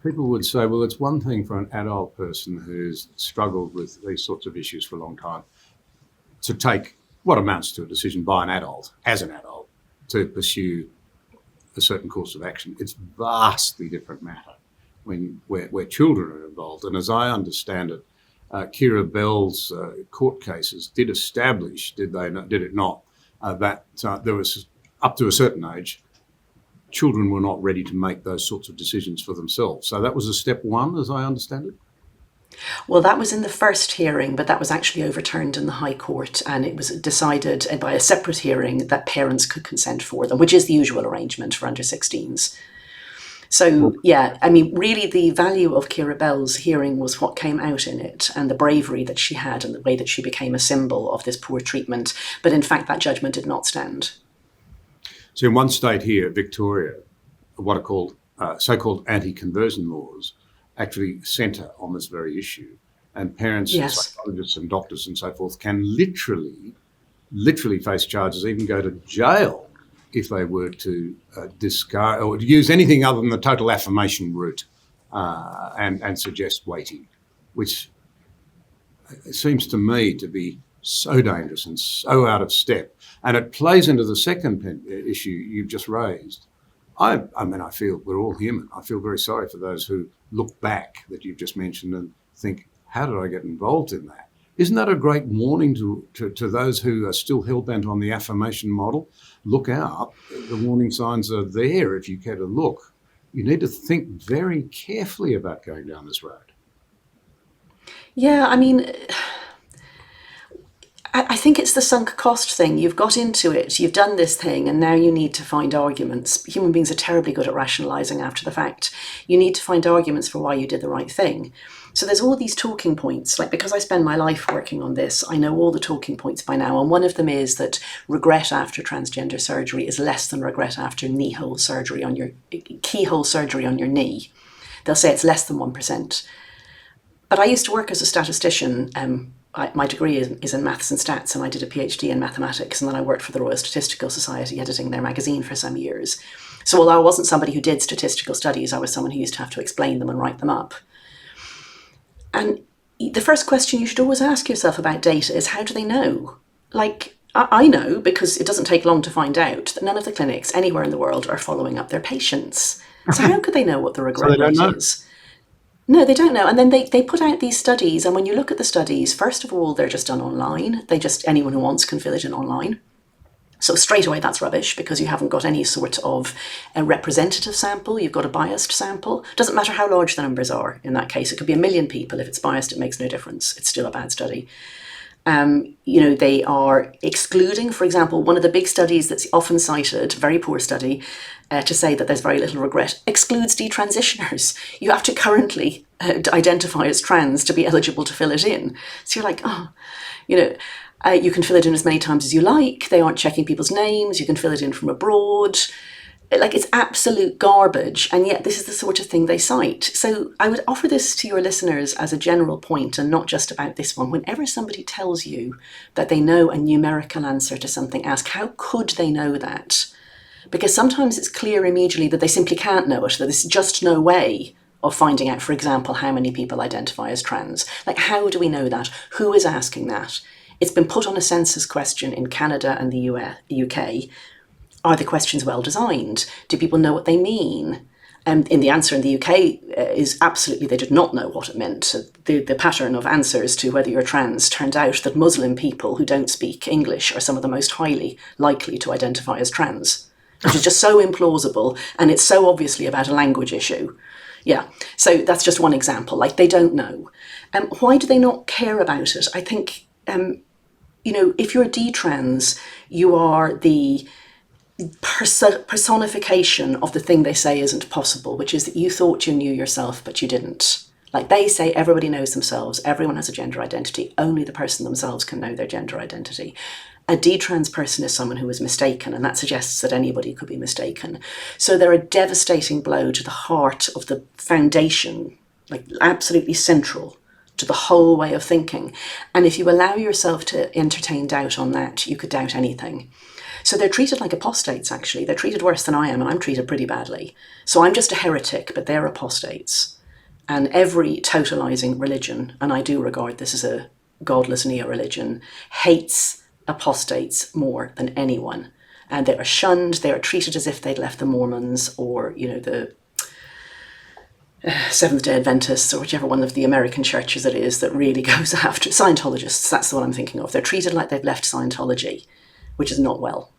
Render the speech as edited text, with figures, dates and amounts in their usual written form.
people would say, well, it's one thing for an adult person who's struggled with these sorts of issues for a long time to take what amounts to a decision by an adult, as an adult, to pursue a certain course of action. It's vastly different matter where children are involved. And as I understand it, Kira Bell's court cases did establish, did it not, that there was, up to a certain age, children were not ready to make those sorts of decisions for themselves. So that was a step one, as I understand it. Well, that was in the first hearing, but that was actually overturned in the High Court, and it was decided by a separate hearing that parents could consent for them, which is the usual arrangement for under 16s. So, yeah, I mean, really the value of Kira Bell's hearing was what came out in it and the bravery that she had and the way that she became a symbol of this poor treatment. But in fact, that judgment did not stand. So in one state here, Victoria, what are called so-called anti-conversion laws actually centre on this very issue. And parents and psychologists and doctors and so forth can literally face charges, even go to jail if they were to discard or to use anything other than the total affirmation route and suggest waiting, which seems to me to be so dangerous and so out of step. And it plays into the second issue you've just raised. I mean, I feel we're all human. I feel very sorry for those who look back that you've just mentioned and think, how did I get involved in that? Isn't that a great warning to those who are still hell-bent on the affirmation model? Look out. The warning signs are there if you care to look. You need to think very carefully about going down this road. Yeah, I mean, I think it's the sunk cost thing. You've got into it, you've done this thing, and now you need to find arguments. Human beings are terribly good at rationalising after the fact. You need to find arguments for why you did the right thing. So there's all these talking points, like because I spend my life working on this, I know all the talking points by now. And one of them is that regret after transgender surgery is less than regret after keyhole surgery on your knee. They'll say it's less than 1%. But I used to work as a statistician. My degree is in maths and stats, and I did a PhD in mathematics, and then I worked for the Royal Statistical Society editing their magazine for some years. So although I wasn't somebody who did statistical studies, I was someone who used to have to explain them and write them up. And the first question you should always ask yourself about data is, how do they know? Like, I know, because it doesn't take long to find out, that none of the clinics anywhere in the world are following up their patients. So how could they know what the regret rate is? No, they don't know. And then they put out these studies, and when you look at the studies, first of all, they're just done online. Anyone who wants can fill it in online. So straight away, that's rubbish, because you haven't got any sort of a representative sample. You've got a biased sample. Doesn't matter how large the numbers are in that case. It could be 1 million people. If it's biased, it makes no difference. It's still a bad study. They are excluding, for example, one of the big studies that's often cited, very poor study, to say that there's very little regret, excludes detransitioners. You have to currently identify as trans to be eligible to fill it in. So you're like, you can fill it in as many times as you like. They aren't checking people's names. You can fill it in from abroad. Like, it's absolute garbage, and yet this is the sort of thing they cite. So I would offer this to your listeners as a general point, and not just about this one. Whenever somebody tells you that they know a numerical answer to something, ask, how could they know that? Because sometimes it's clear immediately that they simply can't know it, that there's just no way of finding out, for example, how many people identify as trans. Like, how do we know that? Who is asking that? It's been put on a census question in Canada and the UK. Are the questions well designed? Do people know what they mean? And in the answer in the UK is absolutely they did not know what it meant. The pattern of answers to whether you're trans turned out that Muslim people who don't speak English are some of the most highly likely to identify as trans, which is just so implausible, and it's so obviously about a language issue. Yeah, so that's just one example. Like, they don't know. Why do they not care about it? I think, if you're detrans, you are the personification of the thing they say isn't possible, which is that you thought you knew yourself, but you didn't. Like, they say everybody knows themselves, everyone has a gender identity, only the person themselves can know their gender identity. A detrans person is someone who is mistaken, and that suggests that anybody could be mistaken. So they're a devastating blow to the heart of the foundation, like absolutely central to the whole way of thinking. And if you allow yourself to entertain doubt on that, you could doubt anything. So they're treated like apostates, actually. They're treated worse than I am, and I'm treated pretty badly. So I'm just a heretic, but they're apostates. And every totalizing religion, and I do regard this as a godless neo-religion, hates apostates more than anyone. And they are shunned, they are treated as if they'd left the Mormons or, the Seventh-day Adventists, or whichever one of the American churches it is that really goes after Scientologists. That's the one I'm thinking of. They're treated like they've left Scientology, which is not well.